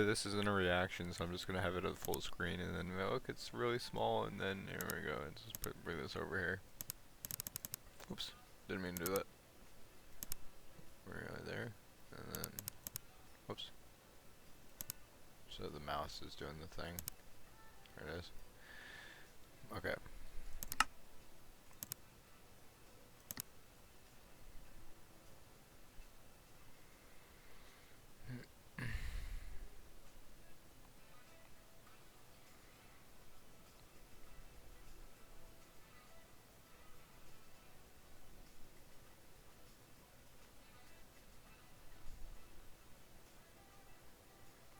this isn't a reaction, so I'm just gonna have it at full screen, and then look, it's really small, and then here we go. And just bring this over here. Oops, didn't mean to do that. We're right there, and then whoops. So the mouse is doing the thing. There it is. Okay.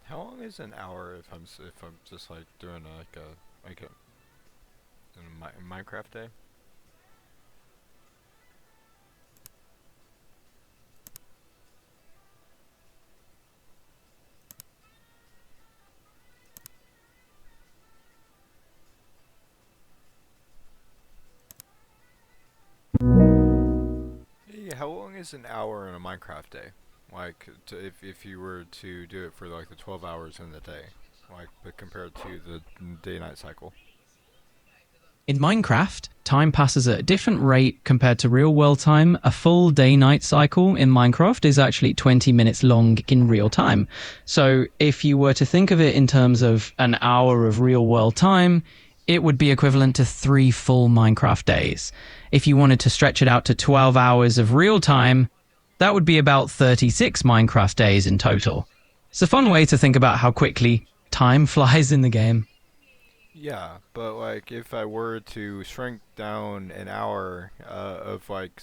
How long is an hour if I'm just like doing a Minecraft day? Yeah, how long is an hour in a Minecraft day? Like, if you were to do it for like the 12 hours in the day, like, but compared to the day-night cycle. In Minecraft, time passes at a different rate compared to real world time. A full day night cycle in Minecraft is actually 20 minutes long in real time. So if you were to think of it in terms of an hour of real world time, it would be equivalent to 3 full Minecraft days. If you wanted to stretch it out to 12 hours of real time, that would be about 36 Minecraft days in total. It's a fun way to think about how quickly time flies in the game. Yeah, but like if I were to shrink down an hour of like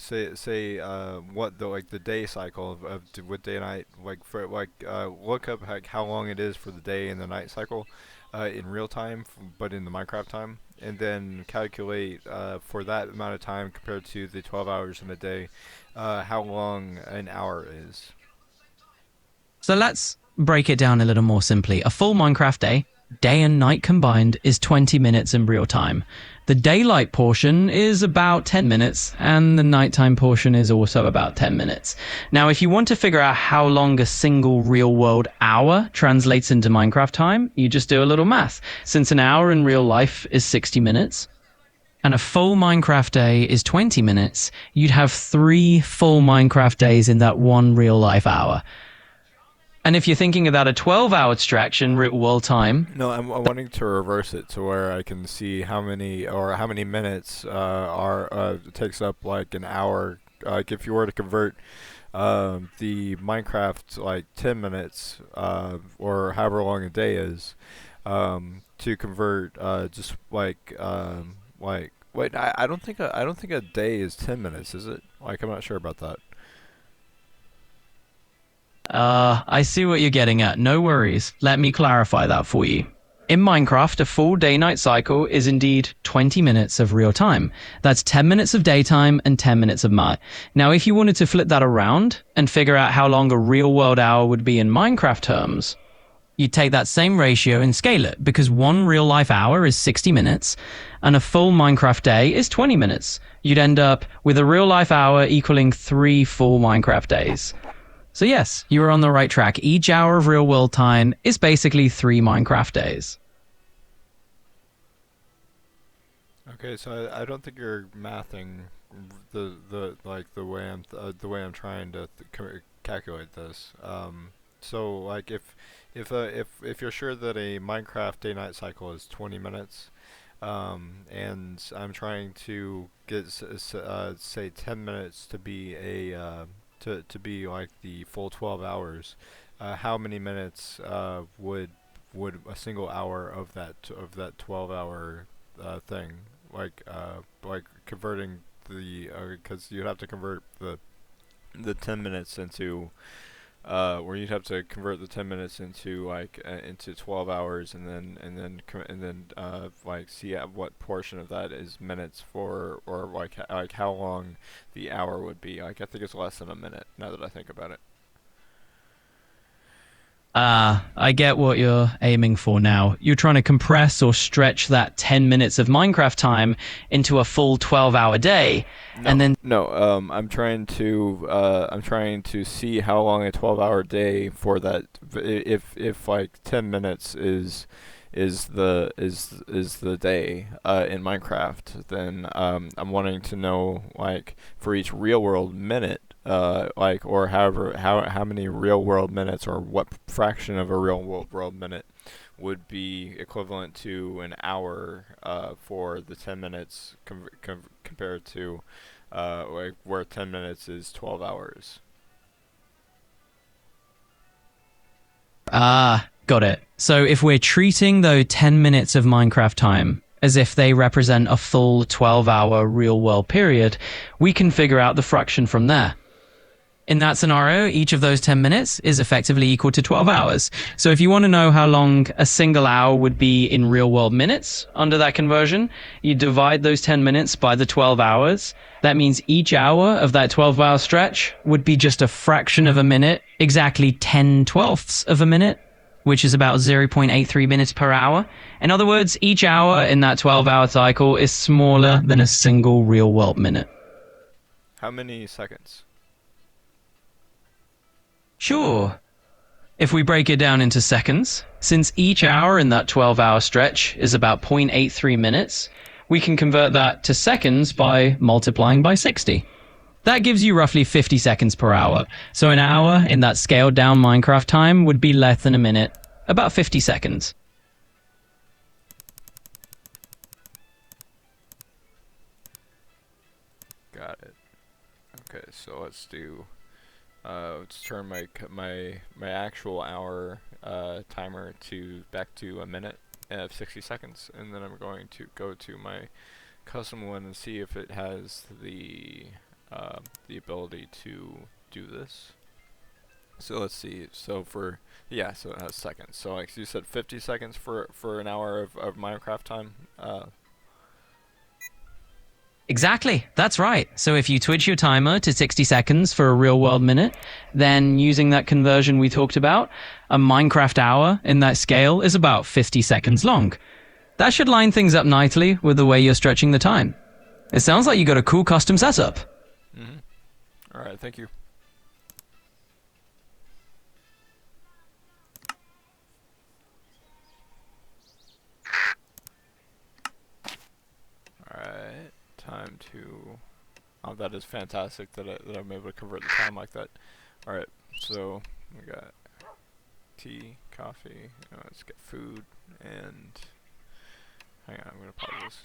what the day cycle with day and night, like for like look up like how long it is for the day and the night cycle in real time, but in the Minecraft time, and then calculate for that amount of time compared to the 12 hours in a day, how long an hour is. So let's break it down a little more simply. A full Minecraft day, day and night combined, is 20 minutes in real time. The daylight portion is about 10 minutes, and the nighttime portion is also about 10 minutes. Now, if you want to figure out how long a single real world hour translates into Minecraft time, you just do a little math. Since an hour in real life is 60 minutes, and a full Minecraft day is 20 minutes, you'd have 3 full Minecraft days in that one real life hour. And if you're thinking about a 12-hour stretch in real world time, No, I'm wanting to reverse it to where I can see how many minutes are takes up like an hour. Like if you were to convert the Minecraft like 10 minutes or however long a day is to convert just like wait, I don't think a day is 10 minutes, is it? Like I'm not sure about that. I see what you're getting at. No worries. Let me clarify that for you. In Minecraft, a full day-night cycle is indeed 20 minutes of real time. That's 10 minutes of daytime and 10 minutes of night. Now, if you wanted to flip that around and figure out how long a real-world hour would be in Minecraft terms, you'd take that same ratio and scale it, because one real-life hour is 60 minutes, and a full Minecraft day is 20 minutes. You'd end up with a real-life hour equaling 3 full Minecraft days. So yes, you are on the right track. Each hour of real world time is basically 3 Minecraft days. Okay, so I don't think you're mathing the way I'm trying to calculate this. So like if you're sure that a Minecraft day-night cycle is 20 minutes, and I'm trying to get say 10 minutes to be to be like the full 12 hours, how many minutes would a single hour of that 12-hour thing like converting the because you'd have to convert the 10 minutes into where you'd have to convert the 10 minutes into into 12 hours, and then like see at what portion of that is minutes for, or like how long the hour would be. Like I think it's less than a minute now that I think about it. I get what you're aiming for now. You're trying to compress or stretch that 10 minutes of Minecraft time into a full 12-hour day, and No, then no. I'm trying to see how long a 12-hour day for that. If like 10 minutes is the day in Minecraft, then I'm wanting to know like for each real world minute. Like or however how many real world minutes or what fraction of a real world minute would be equivalent to an hour for the 10 minutes compared to like where 10 minutes is 12 hours. got it. So if we're treating those 10 minutes of Minecraft time as if they represent a full 12-hour real world period, we can figure out the fraction from there. In that scenario, each of those 10 minutes is effectively equal to 12 hours. So if you want to know how long a single hour would be in real world minutes under that conversion, you divide those 10 minutes by the 12 hours. That means each hour of that 12-hour stretch would be just a fraction of a minute, exactly 10/12ths of a minute, which is about 0.83 minutes per hour. In other words, each hour in that 12-hour cycle is smaller than a single real world minute. How many seconds? Sure. If we break it down into seconds, since each hour in that 12-hour stretch is about 0.83 minutes, we can convert that to seconds by multiplying by 60. That gives you roughly 50 seconds per hour. So an hour in that scaled down Minecraft time would be less than a minute, about 50 seconds. Got it. Okay, so let's turn my actual hour timer to back to a minute of 60 seconds, and then I'm going to go to my custom one and see if it has the ability to do this. So let's see. So it has seconds. So like you said, 50 seconds for an hour of Minecraft time. Exactly, that's right. So if you twitch your timer to 60 seconds for a real world minute, then using that conversion we talked about, a Minecraft hour in that scale is about 50 seconds long. That should line things up nicely with the way you're stretching the time. It sounds like you got a cool custom setup. Mhm. All right. Thank you. All right. Time to. Oh, that is fantastic that I'm able to convert the time like that. All right. So we got tea, coffee. Let's get food and. Hang on. I'm gonna pause this.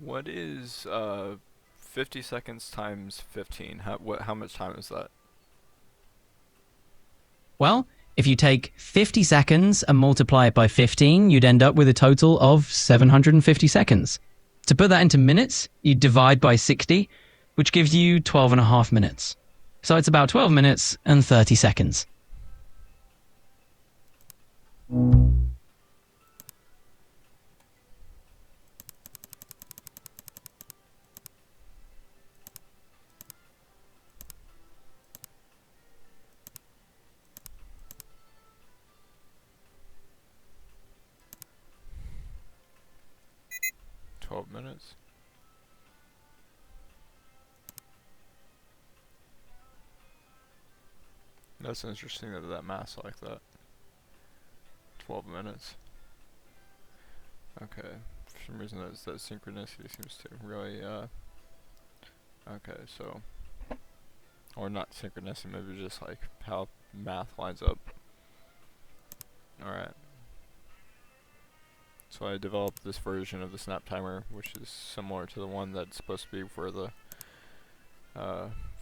What is 50 seconds times 15? How much time is that? Well, if you take 50 seconds and multiply it by 15, you'd end up with a total of 750 seconds. To put that into minutes, you divide by 60, which gives you 12 and a half minutes. So it's about 12 minutes and 30 seconds. minutes. That's interesting that that math's like that. 12 minutes. Okay. For some reason that synchronicity seems to really okay, so or not synchronicity, maybe just like how math lines up. Alright. So I developed this version of the snap timer, which is similar to the one that's supposed to be for the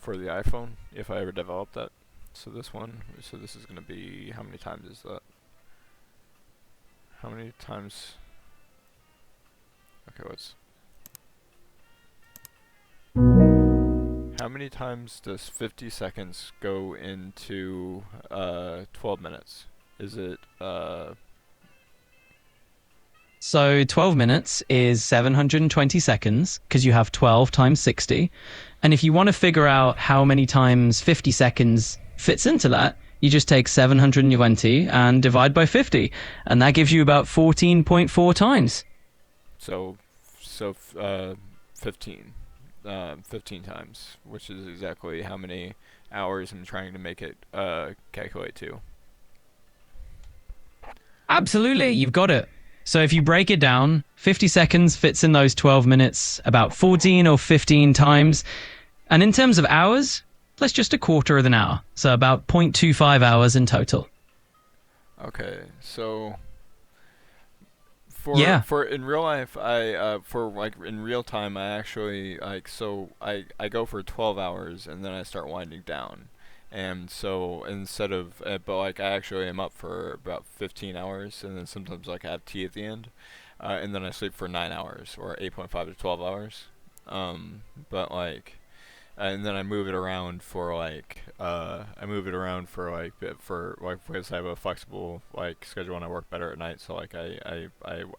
iPhone, if I ever develop that. So this one, so this is gonna be, how many times is that? How many times? Okay, how many times does 50 seconds go into 12 minutes? Is it So 12 minutes is 720 seconds because you have 12 times 60. And if you want to figure out how many times 50 seconds fits into that, you just take 720 and divide by 50. And that gives you about 14.4 times. so 15 15 times, which is exactly how many hours I'm trying to make it calculate to. Absolutely, you've got it. So if you break it down, 50 seconds fits in those 12 minutes about 14 or 15 times. And in terms of hours, that's just a quarter of an hour. So about 0.25 hours in total. Okay, so Yeah. for in real life, I for like in real time, I actually like, so I go for 12 hours and then I start winding down. And so instead of but like I actually am up for about 15 hours, and then sometimes like I have tea at the end. And then I sleep for 9 hours, or 8.5 to 12 hours. But like and then I move it around for like for like because I have a flexible like schedule and I work better at night, so like I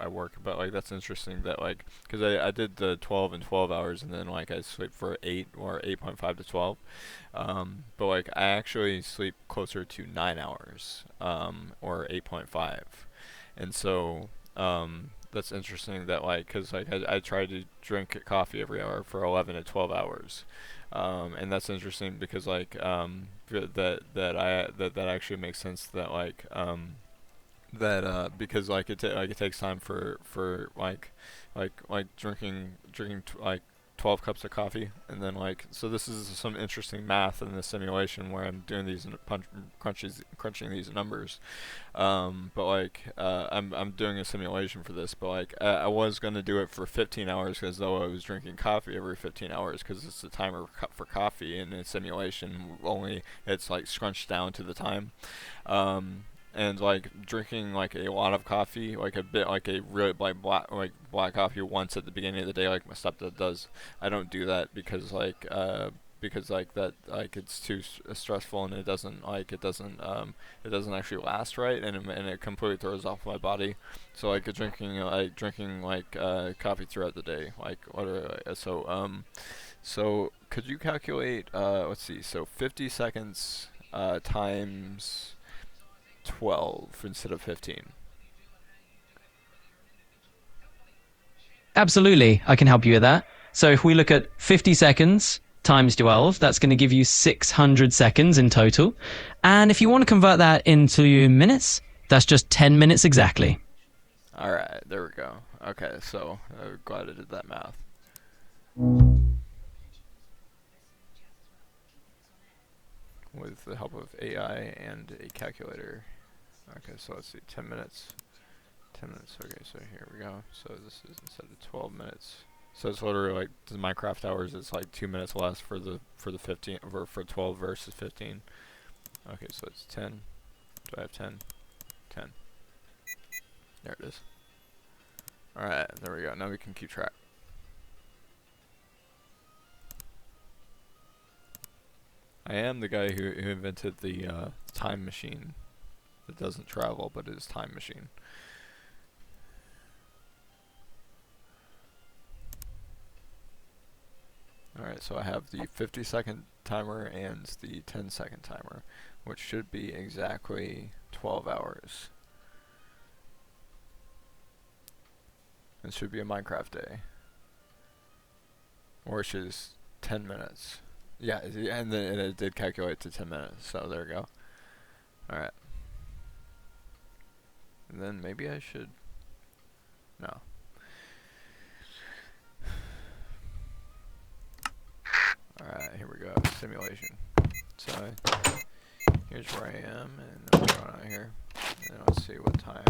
work, but like that's interesting that like because I did the 12 and 12 hours, and then like I sleep for 8 or 8.5 to 12. But like I actually sleep closer to 9 hours, or 8.5. And so that's interesting that like, because like I try to drink coffee every hour for 11 to 12 hours. And that's interesting because like that actually makes sense that like that because like it takes time for like drinking like 12 cups of coffee, and then like, so this is some interesting math in the simulation where I'm doing these crunching these numbers. But like I'm doing a simulation for this, but like I was gonna do it for 15 hours as though I was drinking coffee every 15 hours, because it's the timer for coffee, and in simulation only it's like scrunched down to the time. And like drinking like a lot of coffee, like a bit like a really black coffee once at the beginning of the day, like my stepdad does. I don't do that because like that like it's too stressful, and it doesn't actually last right, and it completely throws off my body. So like drinking like coffee throughout the day, like what are so could you calculate let's see, so 50 seconds times 12 instead of 15. Absolutely, I can help you with that. So if we look at 50 seconds times 12, that's going to give you 600 seconds in total. And if you want to convert that into minutes, that's just 10 minutes exactly. All right, there we go. Okay, so glad I did that math. With the help of AI and a calculator. Okay, so let's see, 10 minutes. 10 minutes, okay, so here we go. So this is instead of 12 minutes. So it's literally like the Minecraft hours, it's like 2 minutes less for the 15, for 12 versus 15. Okay, so it's 10. Do I have 10? 10. There it is. Alright, there we go. Now we can keep track. I am the guy who invented the time machine. that doesn't travel but is time machine. Alright, so I have the 50-second timer and the 10-second timer, which should be exactly 12 hours. It should be a Minecraft day. Or it's just 10 minutes. Yeah, and then it did calculate to 10 minutes, so there we go. Alright. And then maybe I should... No. Alright, here we go. Simulation. So, here's where I am, and I'm going out here. And let's see what time.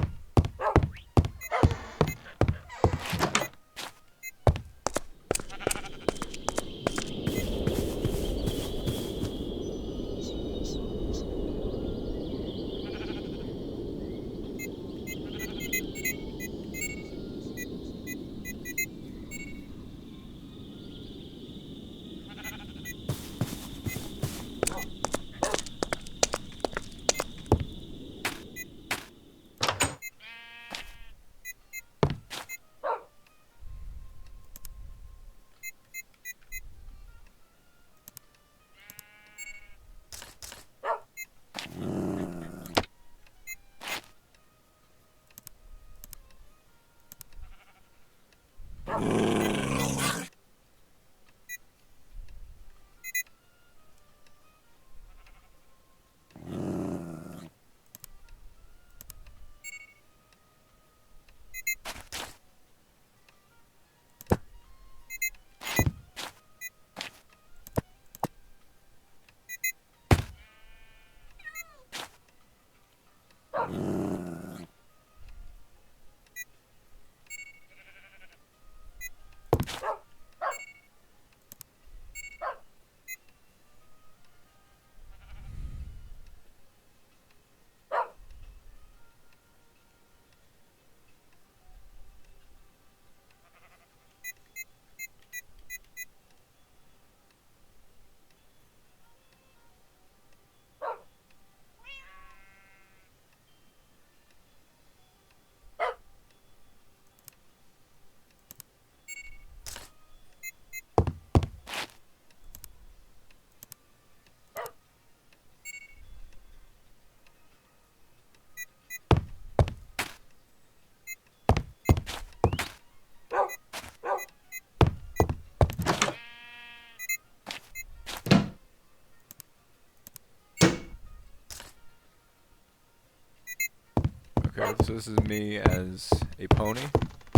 Okay, so this is me as a pony,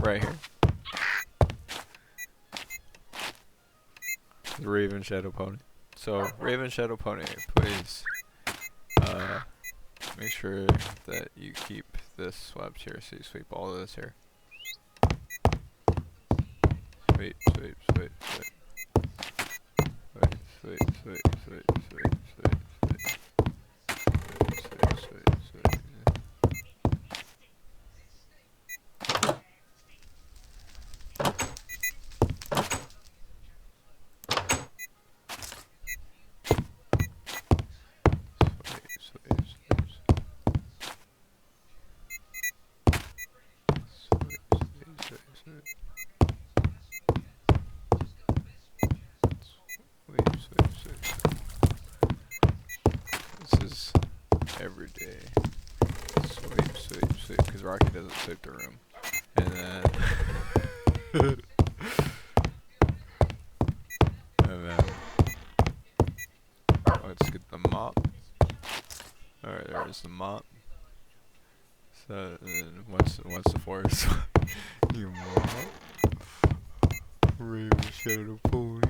right here. The Raven Shadow Pony. So, Raven Shadow Pony, please make sure that you keep this swept here, so you sweep all of this here. Sweep, sweep, sweep, sweep. Sweep, sweep, sweep, sweep, sweep, sweep, sweep. Sweep, sweep, sweep. This is every day. Sweep, sweep, sweep, because Rocky doesn't sweep the room. And then... and then... let's get the mop. Alright, there's the mop. So, then once the floor is you mop. Raven Shadow Pony.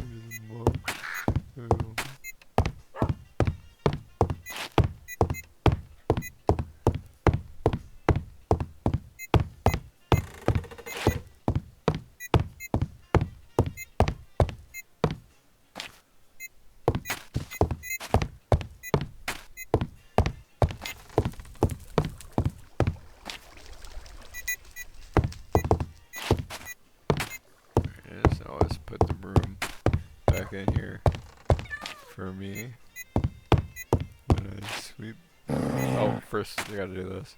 Here's the mop. So let's put the broom back in here for me when I sweep. Oh, first you gotta do this.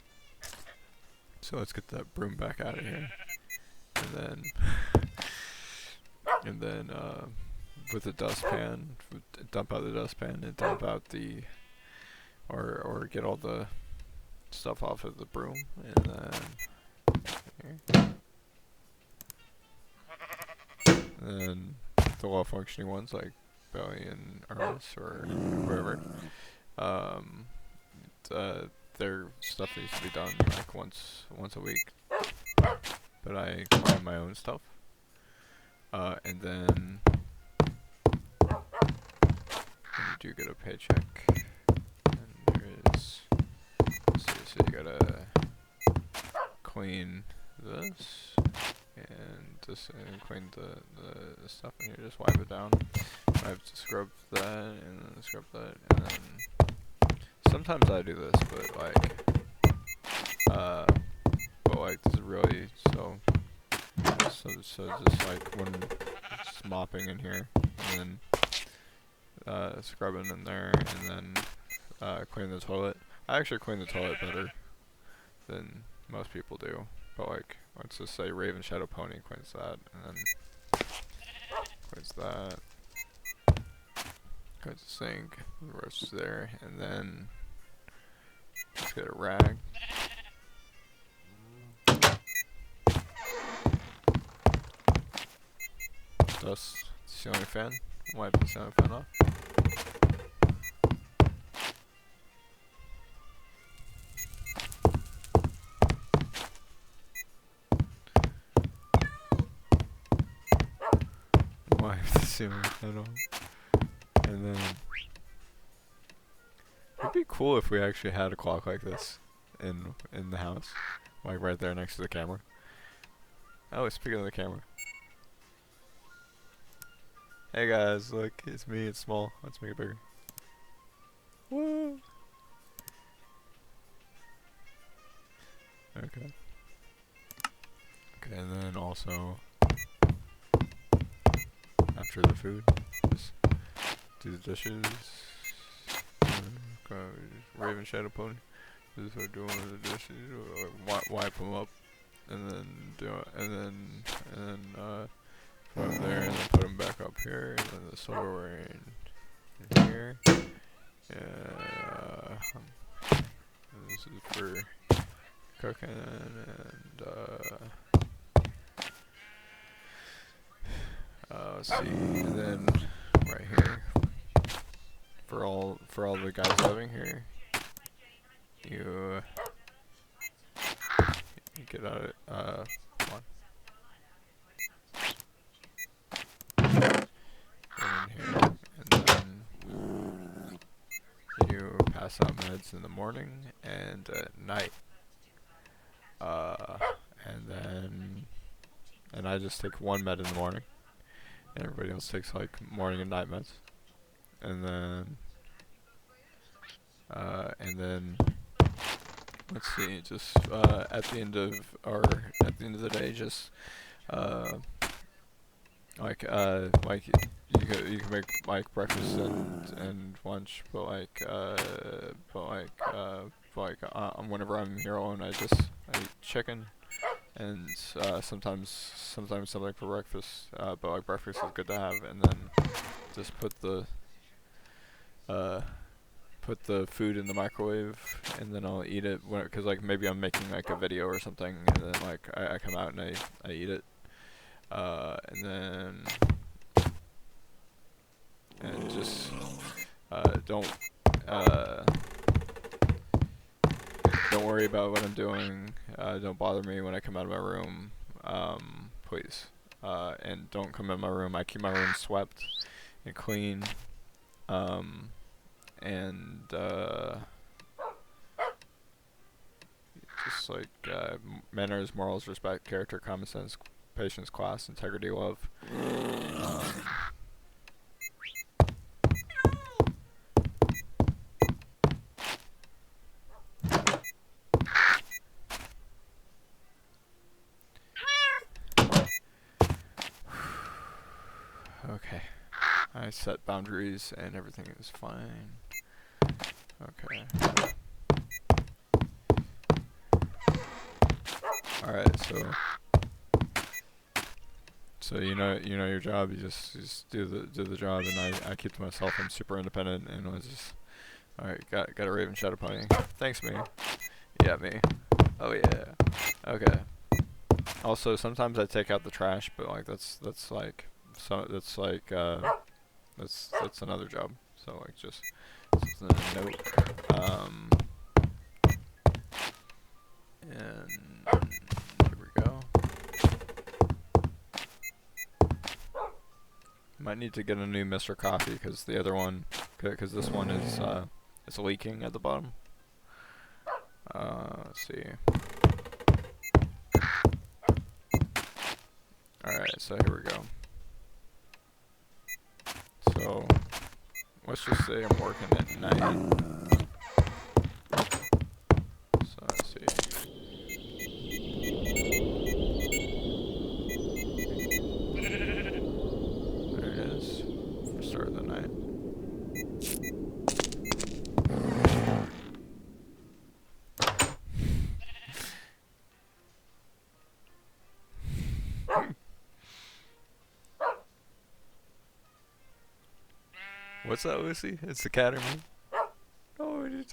So let's get that broom back out of here, and then with the dustpan, dump out the dustpan and dump out the or get all the stuff off of the broom, and then the low functioning ones like Belly and Ernest or whoever, their stuff needs to be done like once a week. But I clean my own stuff, and then you do get a paycheck, and there is. So you gotta clean this and clean the stuff in here. Just wipe it down. I have to scrub that and then scrub that, and then sometimes I do this, but like this is really so just like when it's mopping in here, and then scrubbing in there, and then clean the toilet. I actually clean the toilet better than most people do, but like let's just say Raven Shadow Pony cleans that, and then cleans that, cleans the sink, the rest is there, and then let's get a rag. Dust the ceiling fan, wipe the ceiling fan off. Wipe the ceiling fan off. And then it'd be cool if we actually had a clock like this in the house, like right there next to the camera. Oh, speaking of the camera. Hey guys, look, it's me, it's small. Let's make it bigger. Woo! Okay. Okay, and then also, after the food, just do the dishes. Raven Shadow Pony. Just start doing the dishes, wipe them up, and then do it, and then put them there, and then put them back up here, and then the silverware in here. And this is for cooking, and let's see, and then right here for all the guys living here, you get out it. Come on. In here, and then you pass out meds in the morning and at night. And I just take one med in the morning, and everybody else takes like morning and night meds. And then let's see, just at the end of the day, just like you can make like breakfast and lunch, but whenever I'm here alone, I eat chicken, and sometimes something for breakfast, but like breakfast is good to have, and then just put the food in the microwave, and then I'll eat it because like maybe I'm making like a video or something, and then like I come out and I eat it, and then just don't worry about what I'm doing. Don't bother me when I come out of my room, please. And don't come in my room. I keep my room swept and clean. And just like manners, morals, respect, character, common sense, patience, class, integrity, love. Okay, I set boundaries and everything is fine. Okay. Alright, so you know your job. You just do the job, and I keep to myself. I'm super independent, and was just alright. Got a Raven Shadow Pony. Thanks, me. Yeah, me. Oh yeah. Okay. Also, sometimes I take out the trash, but like that's like that's another job. So like just a note. And here we go. Might need to get a new Mr. Coffee because the other one, because this one is it's leaking at the bottom. Let's see. Alright, so here we go. So let's just say I'm working at night. So let's see. There it is. For start of the night. What's that, Lucy? It's the cat or me? Oh, we need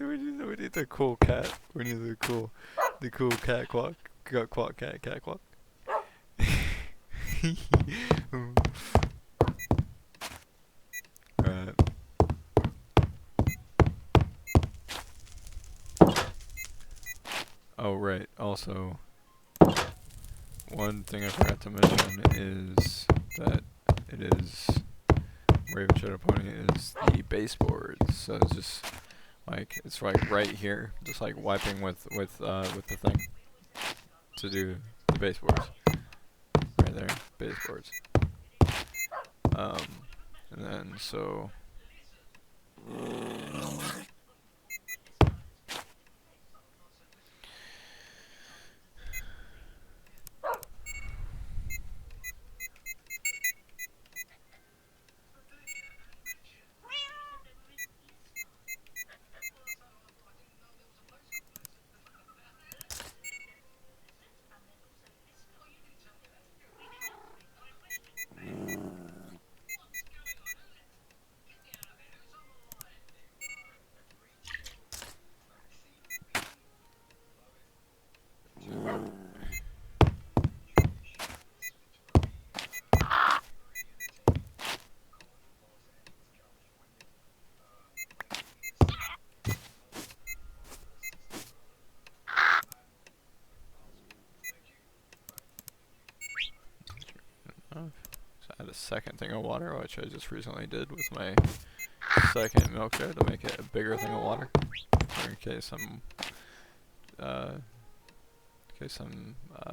the cool cat. We need the cool cat quack, cat quack. Alright. Oh, right. Also, one thing I forgot to mention is that it is Raven Shadow Pony is the baseboards. So it's just like it's like right here, just like wiping with the thing to do the baseboards. Right there, baseboards. And then so. So I had a second thing of water, which I just recently did with my second milk jar to make it a bigger thing of water, in case I'm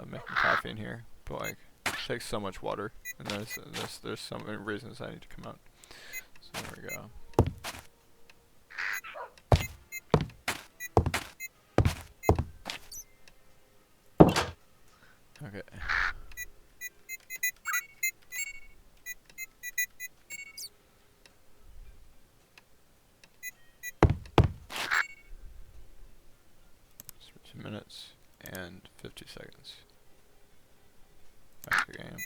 making coffee in here. But like, it takes so much water, and there's so many reasons I need to come out. So there we go. Okay. So 2 minutes and 50 seconds. Back to game.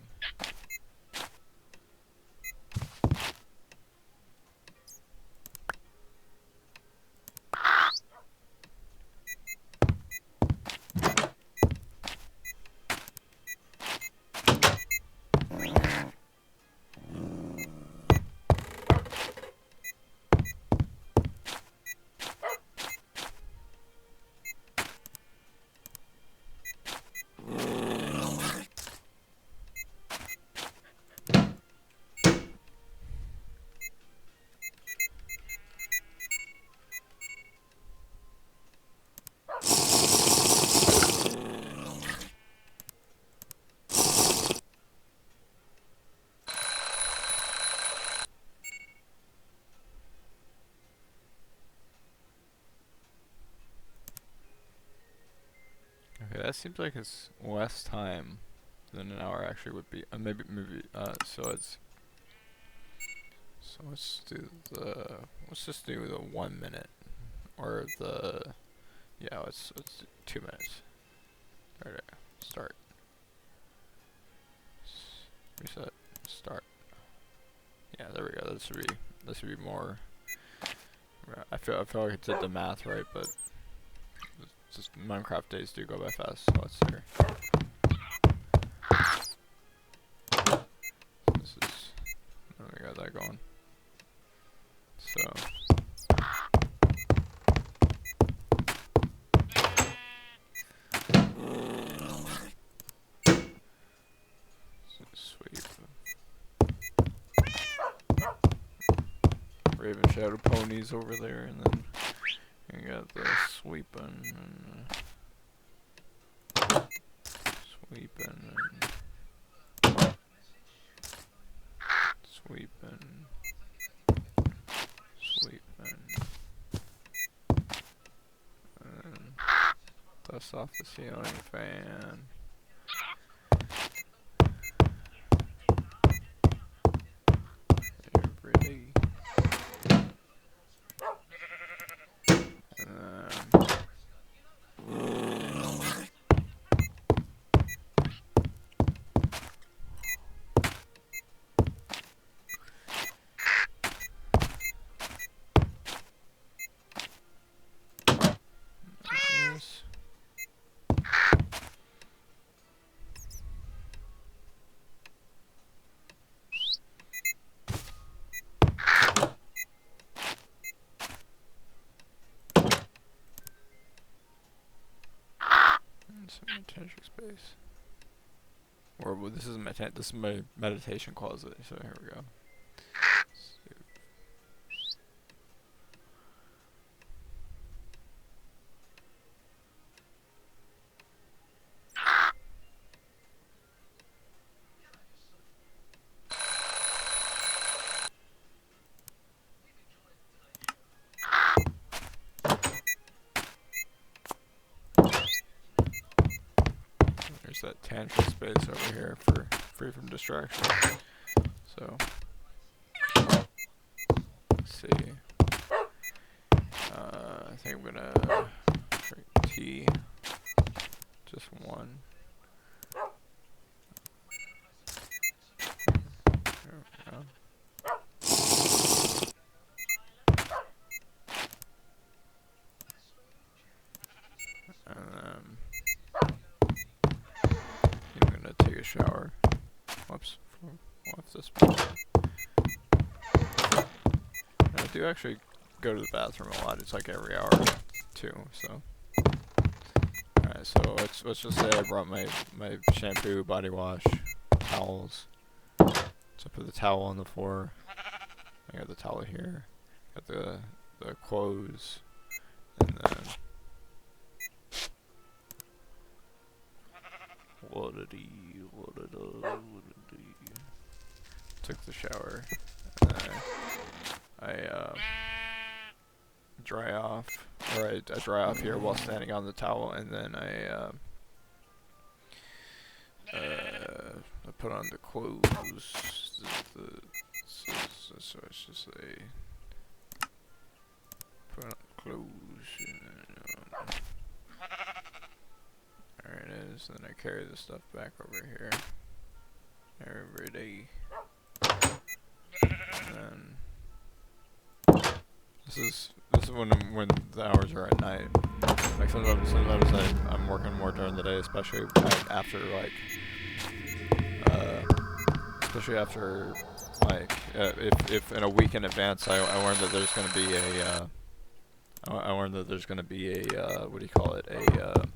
Okay, that seems like it's less time than an hour actually would be. Maybe so it's. So let's just do the 1 minute, or the, yeah, let's do 2 minutes. Right there. Start. Reset. Start. Yeah, there we go. This should be more. I feel like I did the math right, but just Minecraft days do go by fast. So let's see. This is. There we got that going. So. Sweep. Raven Shadow Ponies over there, and then you got the sweeping and sweeping and sweeping, sweeping, and dust off the ceiling fan. Pretty. Some attention space. Or well, this is my meditation closet. So here we go. There's that tangent space over here for free from distraction. So let's see. I think I'm gonna drink tea. Just one. There we go. And then I'm gonna take a shower. Whoops. What's this? I do actually go to the bathroom a lot. It's like every hour too. So, alright. So let's just say I brought my shampoo, body wash, towels. So I put the towel on the floor. I got the towel here. Got the clothes, and then took the shower. I dry off, or I dry off here while standing on the towel, and then I put on the clothes. So it's just a put on clothes. There it is. Then I carry the stuff back over here every day. And then this is when the hours are at night. Like sometimes I'm working more during the day, especially after especially after if in a week in advance I learned that there's going to be I learned that there's going to be a what do you call it, a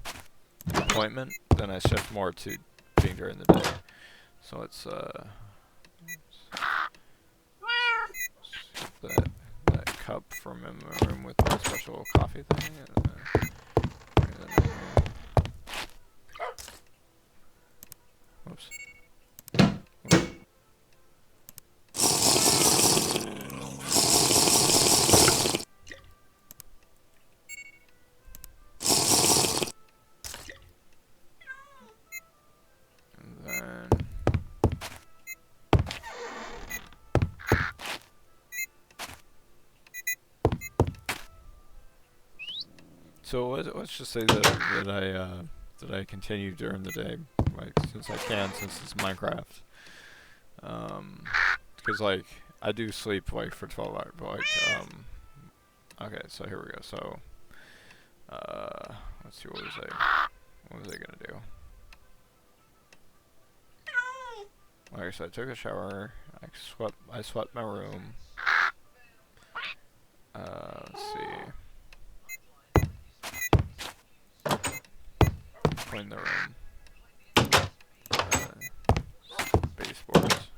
appointment, then I shift more to being during the day. So it's that cup from in my room with the special coffee thing. Whoops. So let's just say that that I continue during the day, like since I can, since it's Minecraft. Because like I do sleep like for 12 hours, but like okay, so here we go. So let's see, what was I gonna do? Like I said, I took a shower. I swept my room. Let's see. Clean the room. Baseboards.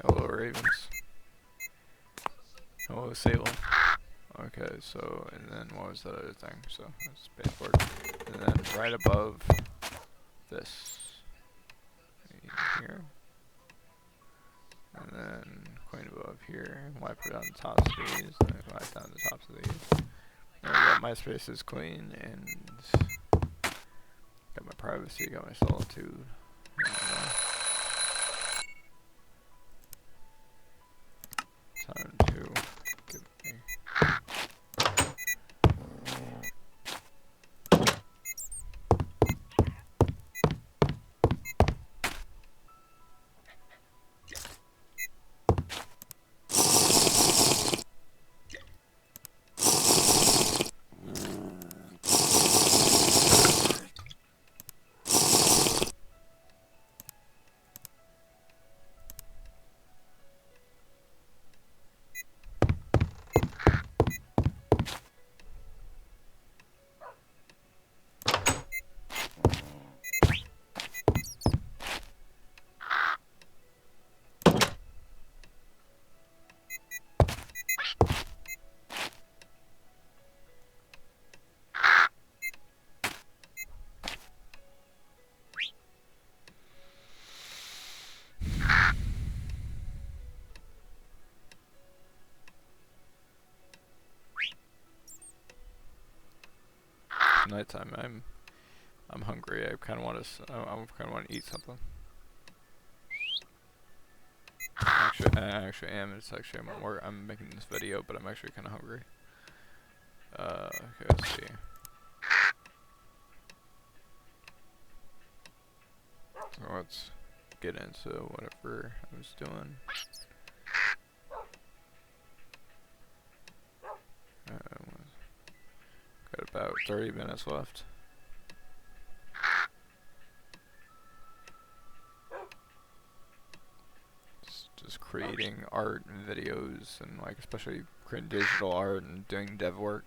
Hello, Ravens. Hello, Salem. Okay, so, and then what was that other thing? So, that's baseboard. And then right above this, here. And then clean above here. Wipe it on the tops of these. And then wipe down the tops of these. There we go, my space is clean, and got my privacy, got my solitude. Time to give me. Nighttime. I'm hungry. I kind of want to. I kind of want to eat something. I actually am. It's actually I'm making this video, but I'm actually kind of hungry. Okay, let's see. So let's get into whatever I was doing. Got about 30 minutes left. Just creating art and videos, and like especially creating digital art and doing dev work.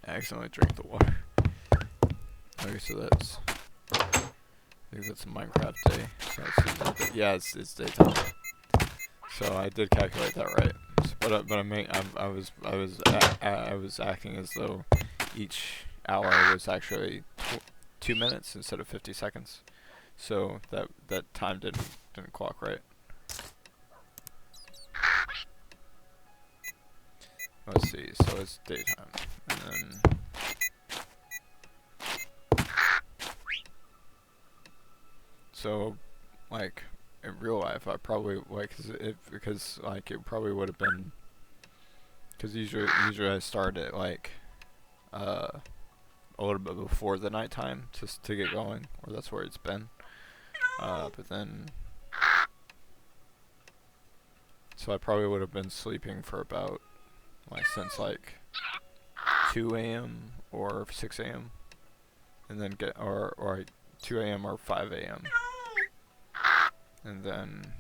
I accidentally drank the water. Okay, so that's. I think that's a Minecraft day. So yeah, it's daytime. So I did calculate that right. I was acting as though each hour was actually 2 minutes instead of 50 seconds. So that time didn't clock right. Let's see. So it's daytime, and then. So, like, in real life, I probably, like, because like, it probably would have been, because usually I start at, like, a little bit before the nighttime, just to get going, or that's where it's been, but then, so I probably would have been sleeping for about, like, since, like, 2 a.m. or 6 a.m., and then or 2 a.m. or 5 a.m., and then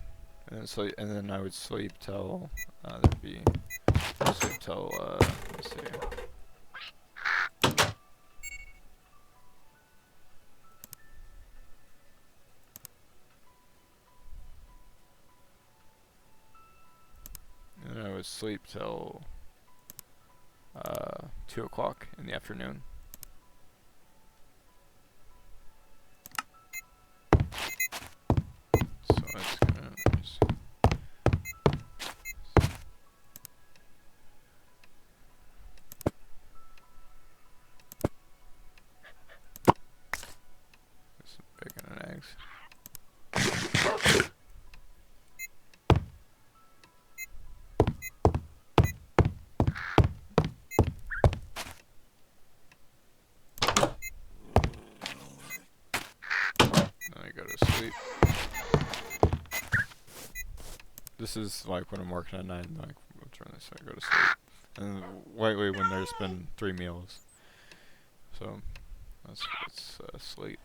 I would sleep till there'd be sleep till let's see. And I would sleep till 2 o'clock in the afternoon. So it's gonna get some bacon and eggs. Then I go to sleep. This is like when I'm working at night, like I'll turn this so I go to sleep. And lately when there's been 3 meals. So that's sleep.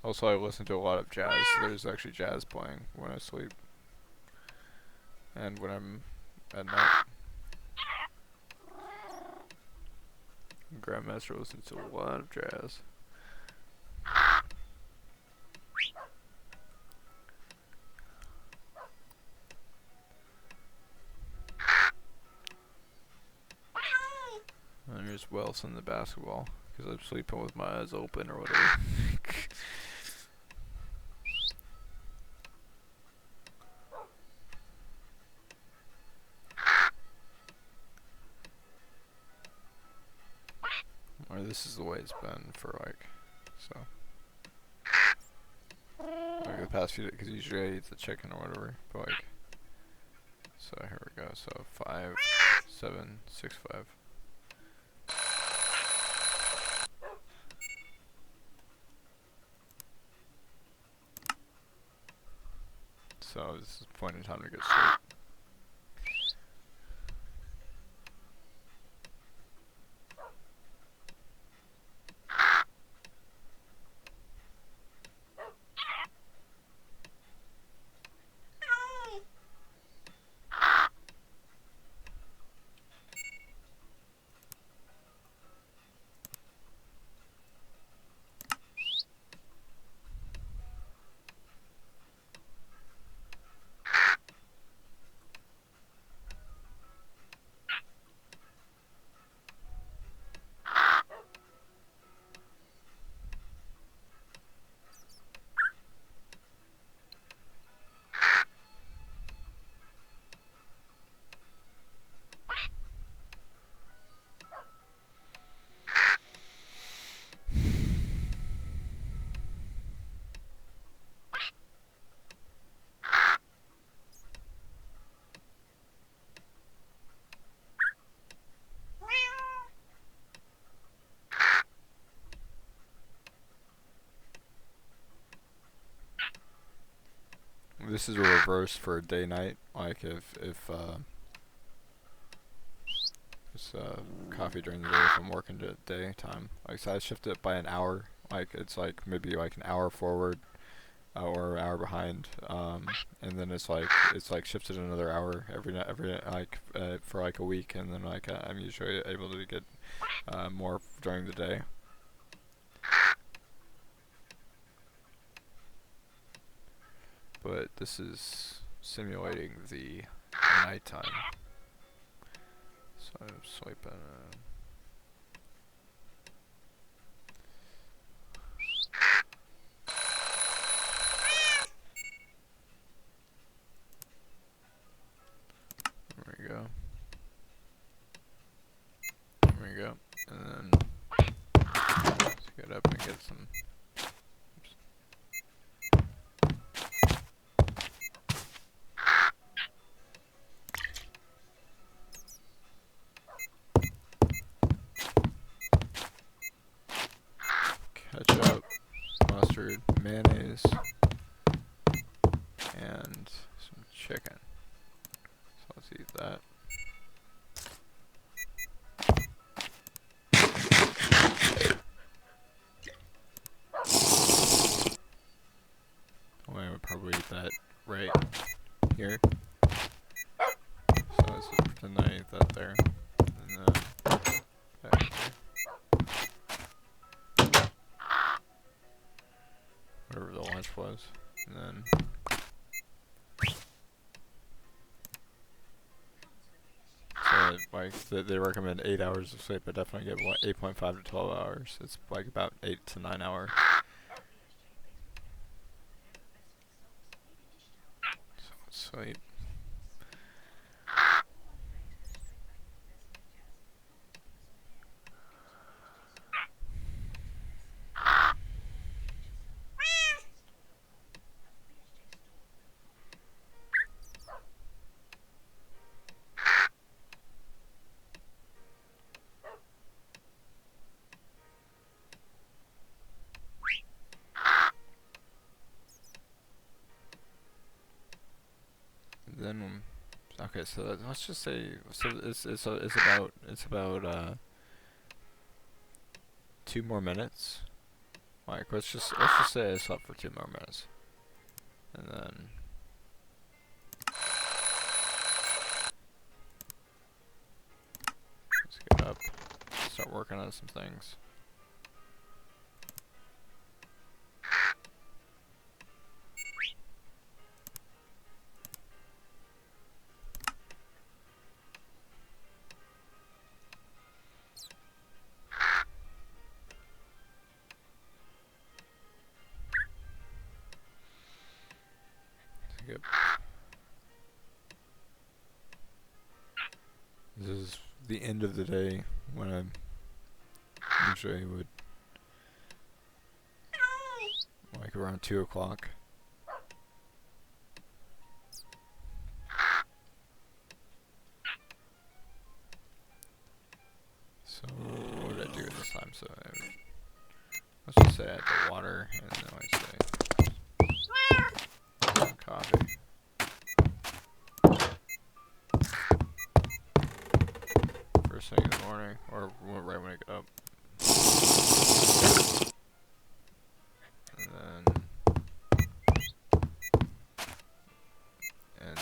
Also, I listen to a lot of jazz. There's actually jazz playing when I sleep. And when I'm at night. Grandmaster listens to a lot of jazz. And there's Wells in the basketball, because I'm sleeping with my eyes open or whatever. Or this is the way it's been for like, so. Like the past few days, because usually I eat the chicken or whatever, but like. So here we go, so 5, 7, 6, 5. So this is point in time to get sleep. This is a reverse for day night. Like if it's coffee during the day if I'm working at daytime. Like so I shift it by an hour. Like it's like maybe like an hour forward or an hour behind. And then it's like shifted another hour every like for like a week, and then like I'm usually able to get more during the day. But this is simulating the nighttime. So I'm swiping. There we go. There we go. And then let's get up and get some. Ketchup, mustard, mayonnaise, and some chicken. So Let's eat that. Oh, I would probably eat that right here. So let's just pretend I ate that there. And then back here. Whatever the lunch was. And then so like they recommend 8 hours of sleep, but definitely get what 8.5 to 12 hours. It's like about 8 to 9 hours. So sleep. Then okay, so let's just say so it's about 2 more minutes. Like let's just say I slept for 2 more minutes, and then let's get up, start working on some things. Yep. This is the end of the day when I usually would like around 2 o'clock. So what did I do this time? So let's just say I had the water, and then I say coffee. First thing in the morning, or right when I get up. And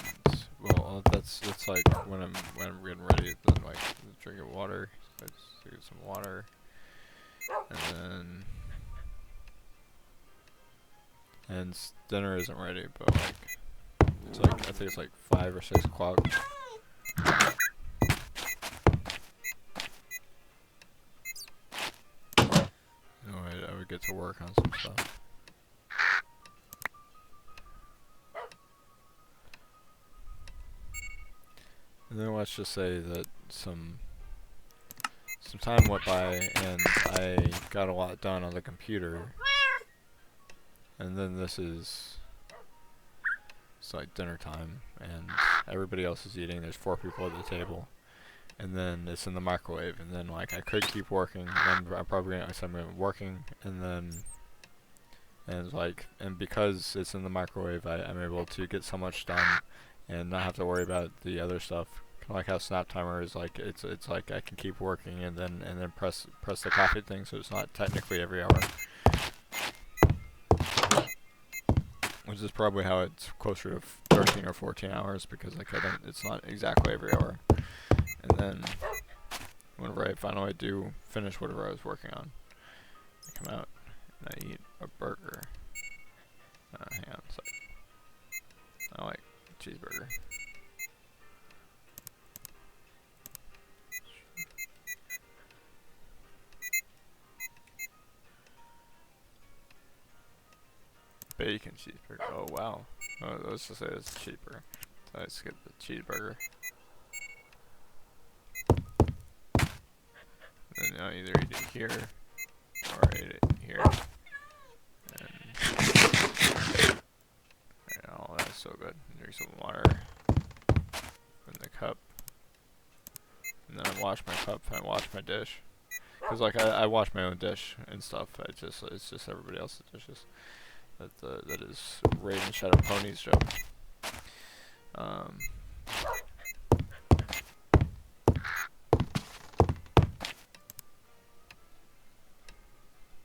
well, that's like when I'm getting ready, then like drinking water. So I just get some water, and then dinner isn't ready, but like it's like I think it's like 5 or 6 o'clock. I would get to work on some stuff. And then let's just say that some time went by and I got a lot done on the computer. And then it's like dinner time and everybody else is eating. There's 4 people at the table. And then it's in the microwave, and then like I could keep working, and I'm probably gonna working, and because it's in the microwave, I'm able to get so much done, and not have to worry about the other stuff. Kind of like how Snap Timer is like it's like I can keep working and then press the coffee thing, so it's not technically every hour, which is probably how it's closer to 13 or 14 hours because like it's not exactly every hour. And then, whenever I finally do finish whatever I was working on, I come out and I eat a burger. Hang on a sec. I like cheeseburger. Bacon cheeseburger. Oh wow. Oh, let's just say it's cheaper. So let's get the cheeseburger. And I'll either eat it here or eat it here. And oh, that's so good. Drink some water in the cup. And then I wash my cup and I wash my dish. Cause like I wash my own dish and stuff. It's just everybody else's dishes. That is Raven Shadow Pony's job.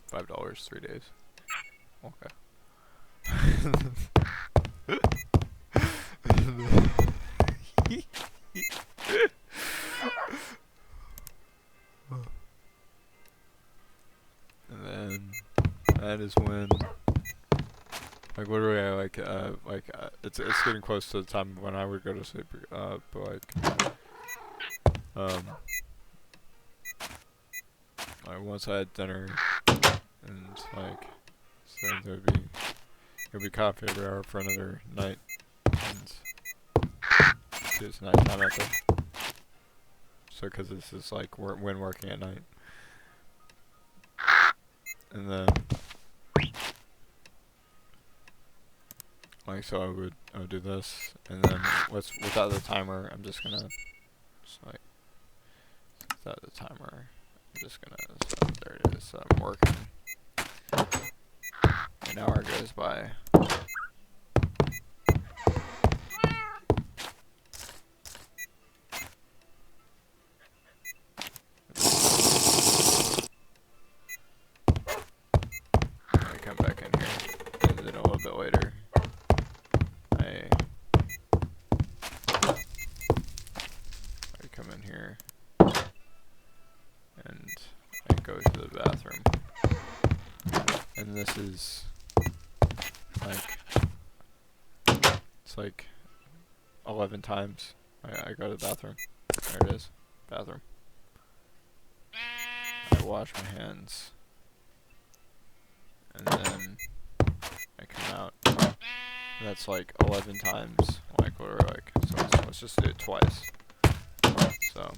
$5, 3 days. Okay. And then that is when, like, literally, it's getting close to the time when I would go to sleep. But um, like once I had dinner, and like, so there'd be coffee every hour for another night, and it's nighttime at the. So, cause this is like when working at night, and then. Like, so I would do this, and then without the timer, I'm just gonna, like, without the timer, I'm just gonna, so there it is, so I'm working, an hour goes by, I come back in here, and then a little bit later, I come in here, and I go to the bathroom, and this is, like, it's like 11 times I go to the bathroom. There it is, bathroom. I wash my hands, and then I come out. And that's like 11 times, like, or like, so let's just do it twice. So,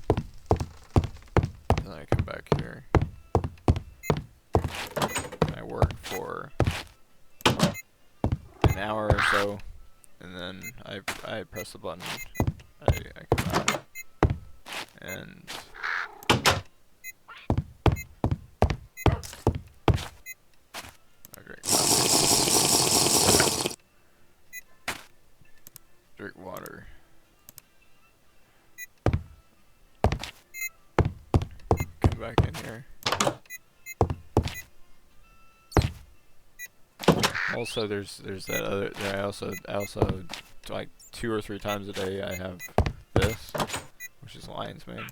then I come back here, and I work for an hour or so, and then I press the button, I come out, and I drink coffee, drink water, come back in here. Also, there's that other. I also like 2 or 3 times a day I have this, which is lion's mane.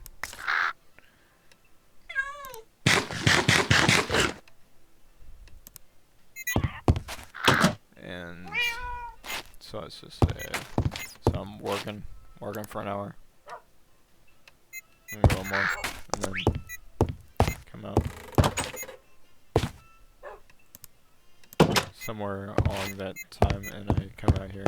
And so it's just so I'm working for an hour, maybe a little more, and then come out. Somewhere along that time, and I come out here.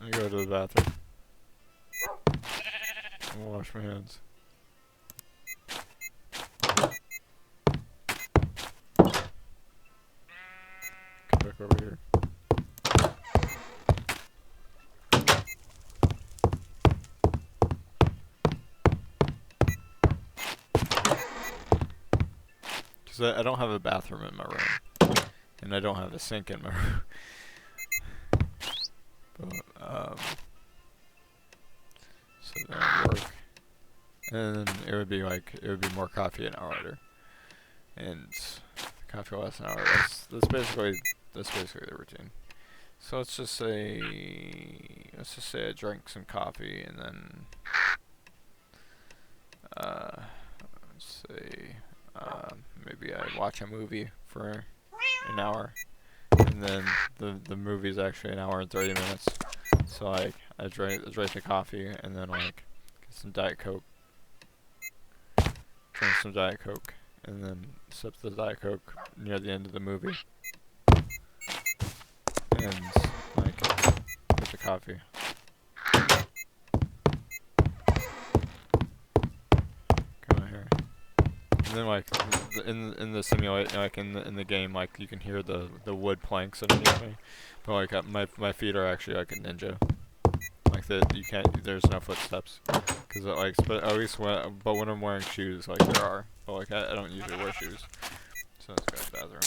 I go to the bathroom. I wash my hands. Come back over here. Because I don't have a bathroom in my room. And I don't have a sink in my room. But, so then I work. And then it would be more coffee an hour later. And coffee lasts an hour. That's basically the routine. So let's just say I drank some coffee, and then let's say maybe I watch a movie for an hour, and then the movie is actually an hour and 30 minutes. So I drink the coffee, and then like get some Diet Coke, drink some Diet Coke, and then sip the Diet Coke near the end of the movie, and like get the coffee. Come out here, and then like in the simulation, like in the game, like you can hear the wood planks underneath me, but like my feet are actually like a ninja. Like you can't. There's no footsteps, cause like at least but when I'm wearing shoes, like there are. But like I don't usually wear shoes. So let's go to the bathroom.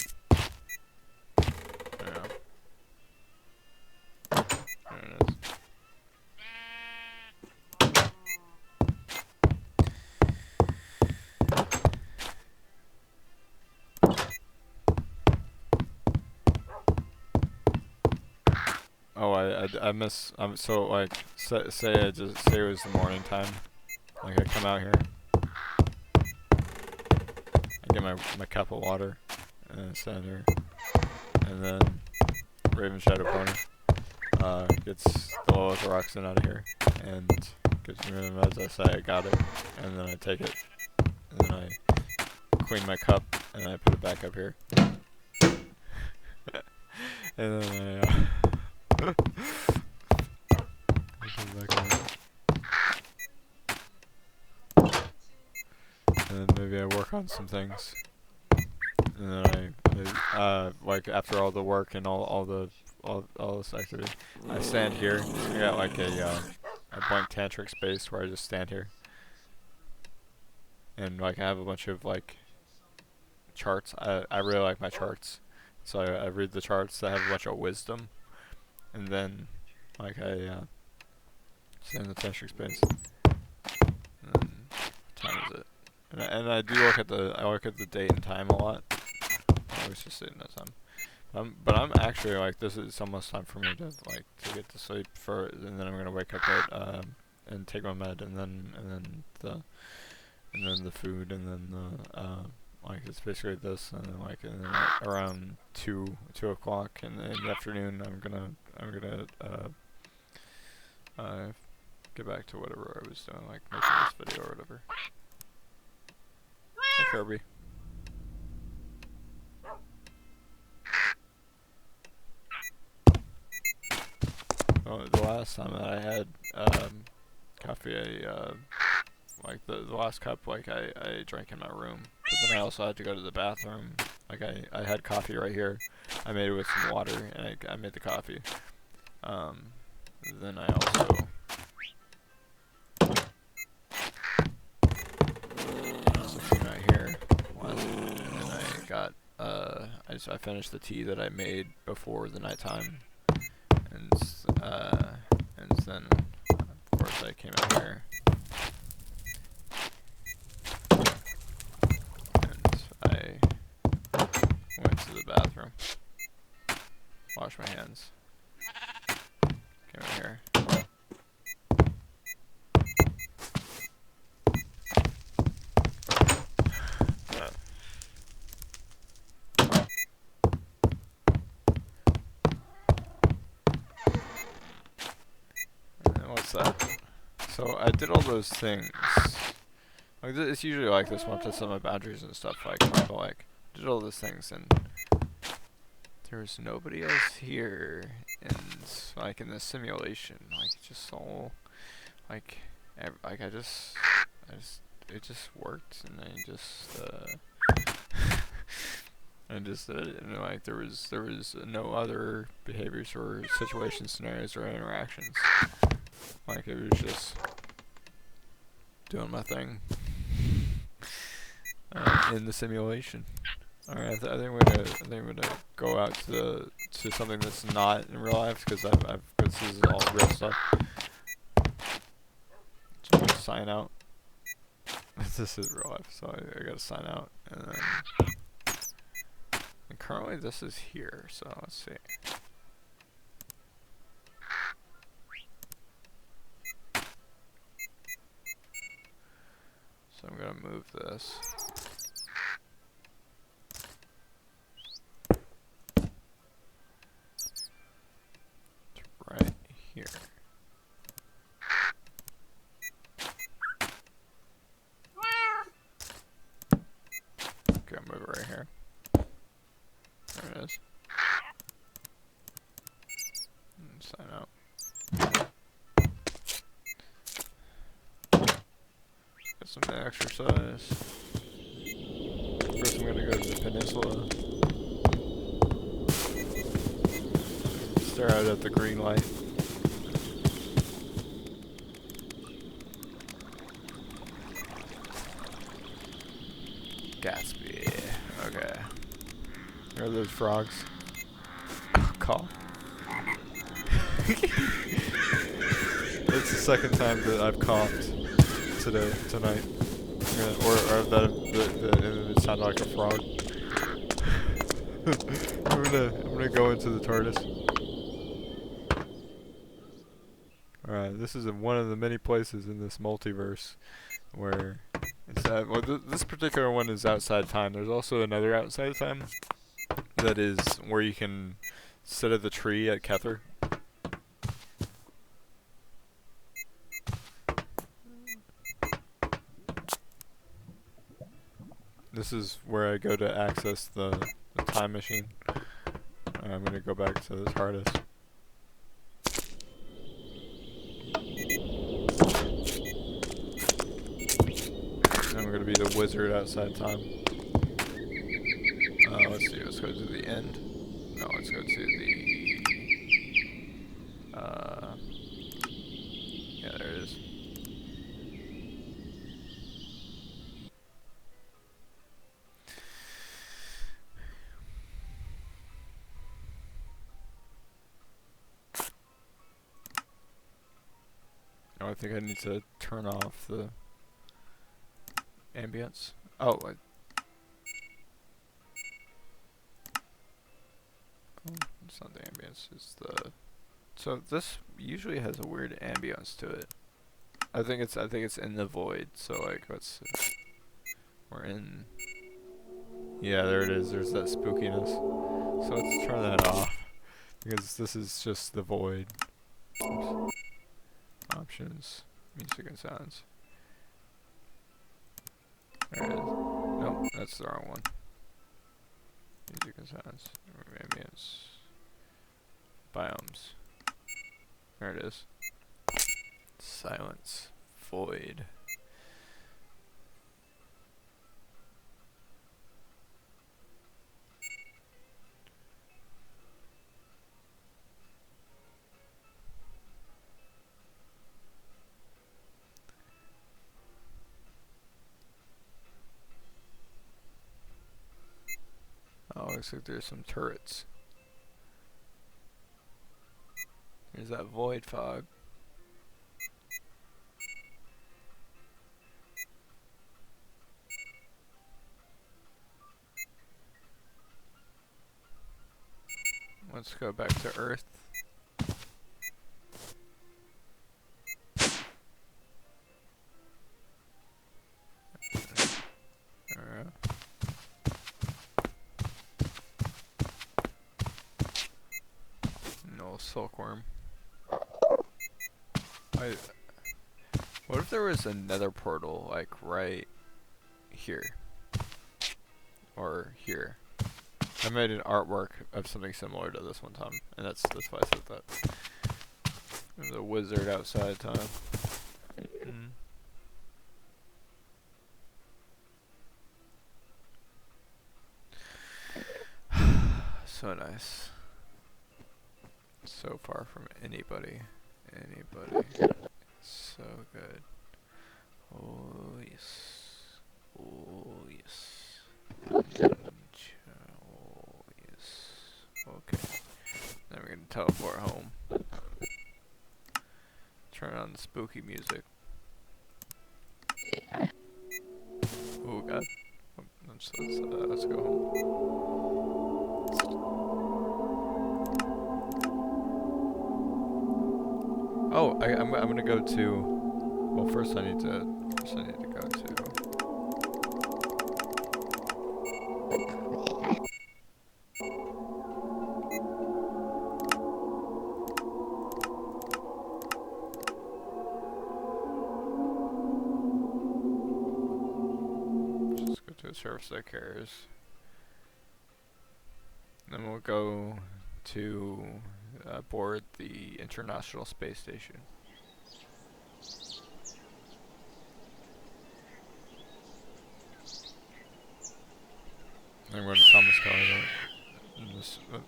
Oh, I miss. So like, say I just say it was the morning time. Like I come out here, I get my cup of water, and I stand here, and then Raven Shadow Pony gets the Lilithroxin out of here, and gives me the meds. I say I got it, and then I take it, and then I clean my cup, and I put it back up here, and then I put it back on. And then maybe I work on some things, and then I like after all the work and all this activity, I stand here. I got like a blank tantric space where I just stand here, and like I have a bunch of like charts. I really like my charts, so I read the charts that have a bunch of wisdom, and then like I stand in the tantric space. And then what time is it? And I do look at the date and time a lot. I always just sitting that time. But I'm actually like, this is almost time for me to get to sleep and then I'm gonna wake up at and take my med, and then the food, and then the like it's basically this, and then and then at around 2 o'clock in the afternoon I'm gonna get back to whatever I was doing, like making this video or whatever. Hey Kirby. Oh, the last time that I had coffee, like the last cup, like I drank in my room, but then I also had to go to the bathroom. Like I had coffee right here. I made it with some water, and I made the coffee. Then I also came out here, and then I got I finished the tea that I made before the nighttime, and then of course I came out here, and I went to the bathroom, washed my hands, came out here. What's that? So I did all those things. Like it's usually like this when I set my boundaries and stuff. But like did all those things, and there's nobody else here, and like in the simulation, like just all like it just worked, and I just I just did it, and like there was no other behaviors or situation scenarios or interactions. Like it was just doing my thing in the simulation. All right, I think we're gonna go out to something that's not in real life, because this is all real stuff. So I'm gonna sign out. This is real life, so I gotta sign out, and currently this is here. So let's see. So I'm gonna move this. To right here. Okay, I'll move it right here. There it is. And sign out. Get some exercise. First I'm gonna go to the peninsula. Stare out at the green light. Gatsby. Okay. Where are those frogs? Call. It's the second time that I've coughed tonight. Or that it sounded like a frog. I'm gonna go into the TARDIS. Alright, this is one of the many places in this multiverse where it's well, this particular one is outside time. There's also another outside time that is where you can sit at the tree at Kether. This is where I go to access the time machine. I'm gonna go back to this hardest. I'm gonna be the wizard outside time. Let's see, let's go to the end. No, let's go to the... yeah, there it is. Oh, I think I need to turn off the ambience. Oh, it's not the ambience, it's the... So this usually has a weird ambience to it. I think it's in the void, so like, let's see. We're in... Yeah, there it is, there's that spookiness. So let's turn that off, because this is just the void. Oops. Options, music and sounds. There it is. Nope, that's the wrong one. Music and sounds, ambience, biomes. There it is. Silence, void. Oh, looks like there's some turrets. There's that void fog. Let's go back to Earth. No silkworm. What if there was another portal, like right here? Or here? I made an artwork of something similar to this one time, and that's why I said that. There's a wizard outside time. So nice. So far from anybody. So good. Oh yes. Oh yes. Oh yes. Okay. Now we're gonna teleport home. Turn on the spooky music. Oh god. Let's go home. Oh, I'm gonna go to. Well, first I need to go to. Just go to a service that cares. Then we'll go to board the International Space Station. I'm going to Thomas Kelly. Okay.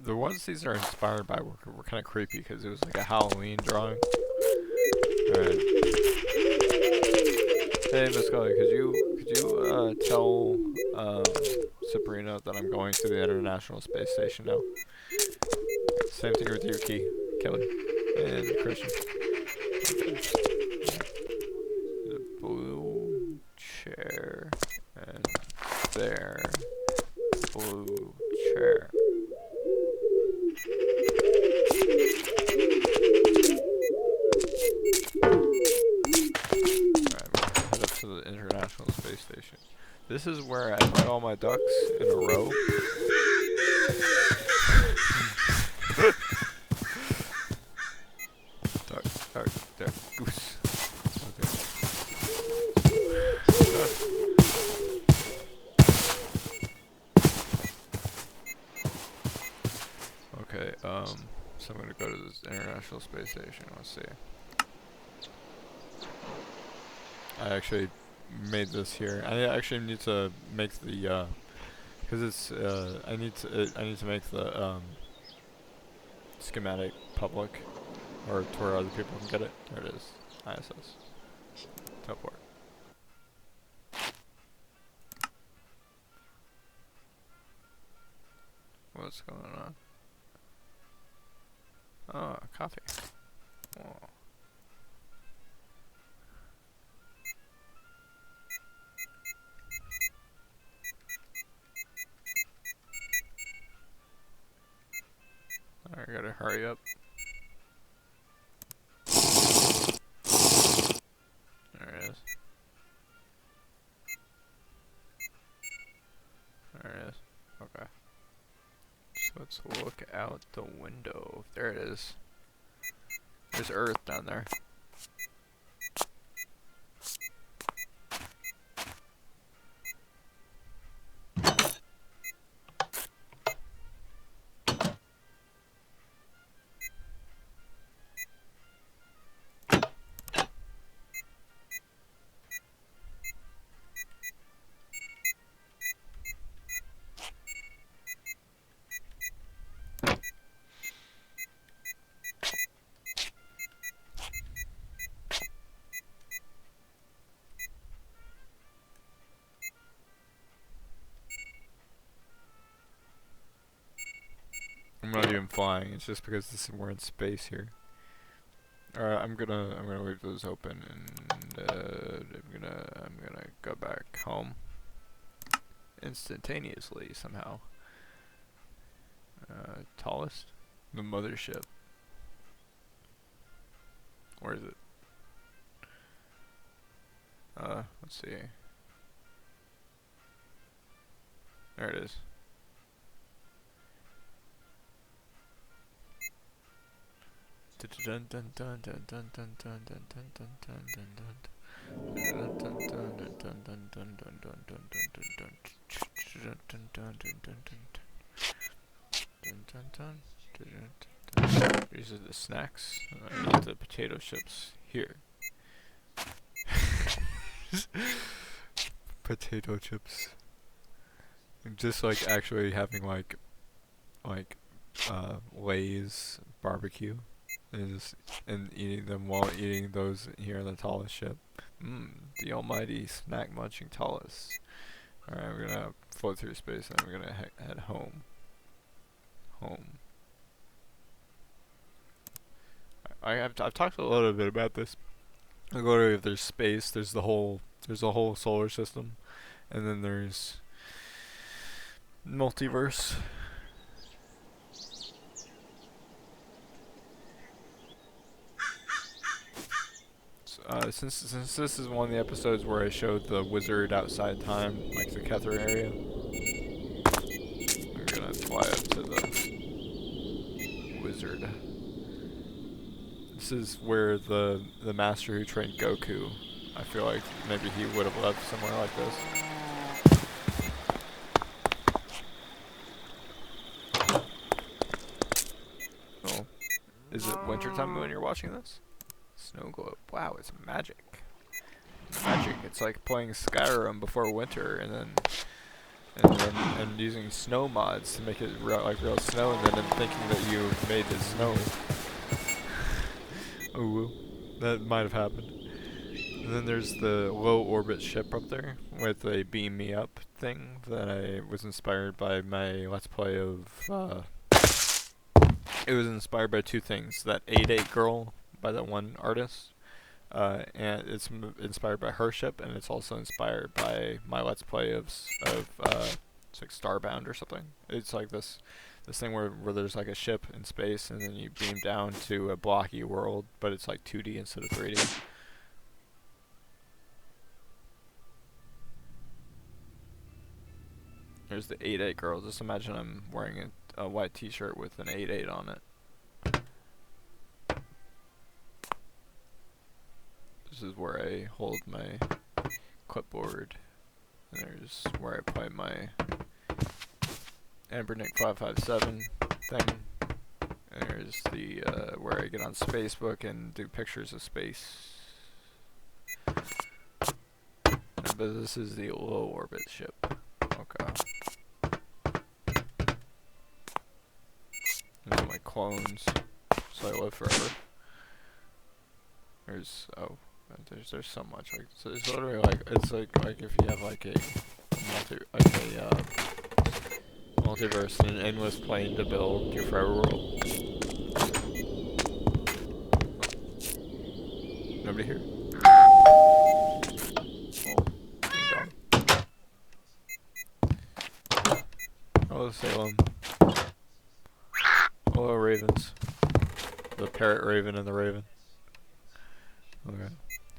The ones these are inspired by were kind of creepy because it was like a Halloween drawing. Alright. Hey, Miss Scully, could you tell Sabrina that I'm going to the International Space Station now? Same thing with you, Kelly, and Christian. The blue chair. And there. Blue chair. Head up to the International Space Station. This is where I put all my ducks in a row. Duck, duck, duck, goose. Okay. So I'm gonna go to this International Space Station. Let's see. I actually made this here. I actually need to make the because it's I need to make the schematic public, or to where other people can get it. There it is. ISS. Teleport. What's going on? Oh, coffee. Oh. I gotta hurry up. There it is. There it is. Okay. So let's look out the window. There it is. There's Earth down there. I'm not even flying. It's just because we're in space here. Alright, I'm gonna leave those open, and I'm gonna go back home instantaneously somehow. Tallest, the mothership. Where is it? Let's see. There it is. These are the snacks. I need the potato chips here. Potato chips. And just like actually having like Lay's barbecue. And eating them while eating those here on the tallest ship. The almighty snack munching tallest. Alright, we're gonna float through space and we're gonna head home. I've talked a little bit about this. Literally, if there's space, there's a whole solar system, and then there's multiverse. Since this is one of the episodes where I showed the wizard outside time, like the Kether area, I'm gonna fly up to the wizard. This is where the master who trained Goku, I feel like maybe he would have lived somewhere like this. Oh, is it wintertime when you're watching this? Snow globe. Wow, it's magic. Magic. It's like playing Skyrim before winter, and using snow mods to make it real snow, and then thinking that you made the snow. Ooh, that might have happened. And then there's the low orbit ship up there with a beam me up thing that I was inspired by my let's play of. It was inspired by two things: that 8-8 girl by that one artist, and it's inspired by her ship, and it's also inspired by my Let's Play of it's like Starbound or something. It's like this thing where there's like a ship in space, and then you beam down to a blocky world, but it's like 2D instead of 3D. There's the 8-8 girl. Just imagine I'm wearing a white t-shirt with an 8-8 on it. This is where I hold my clipboard. And there's where I play my Ambernick 557 thing. And there's the where I get on Facebook and do pictures of space. But this is the low orbit ship. Okay. These are my clones, so I live forever. There's there's so much, like, so it's literally like, it's like if you have like a multiverse and an endless plane to build your forever world. Nobody here? Oh, ding dong. Hello, Salem. Hello, ravens. The parrot raven and the raven. Okay.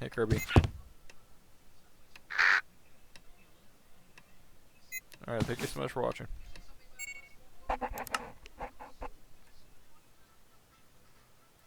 Hey, Kirby. Alright, thank you so much for watching.